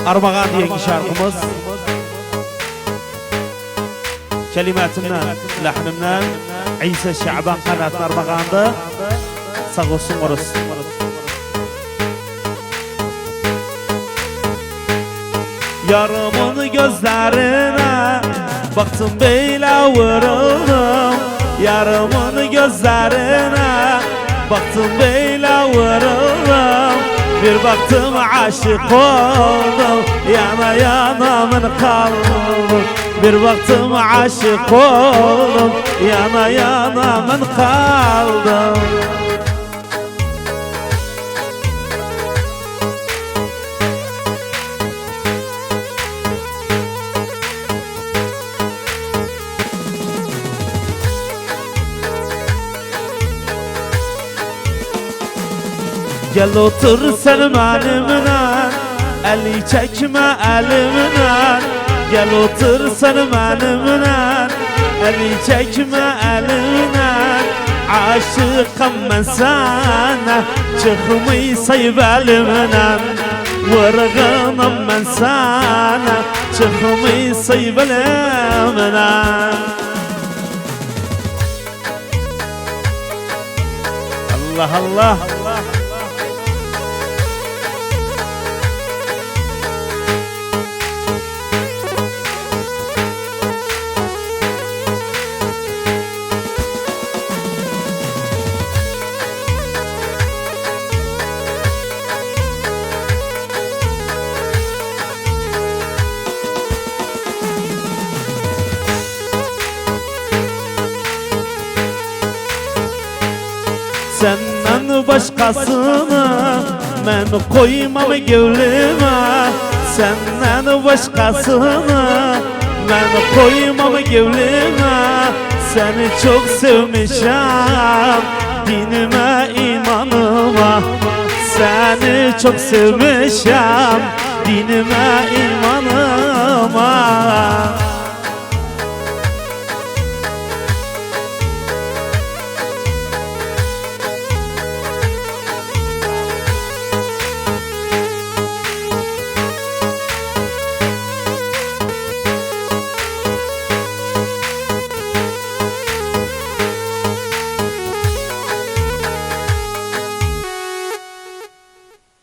Armağan diyen şarkımız kelimetimden, lahnımdan İsa Şaban Kanat'ın Armağan'da sağ olsun orası. Yarımın gözlerine baktım böyle vuruldum. Yarımın gözlerine baktım böyle vuruldum. Bir baktım aşık oldum, yana yana min kaldım. Bir baktım aşık oldum, yana yana min kaldım. Gel otur sen benimle, eli çekme elimden. Gel otur sen benimle, eli çekme elimden. Aşıkım ben sana, çıkmayı sayıp elimden. Vurgunum ben sana, çıkmayı sayıp elimden. Allah Allah. Senden başkasını ben koymam gönlüme. Senden başkasını ben koymam gönlüme. Seni çok sevmişim, dinime imanıma. Seni çok sevmişim, dinime imanıma.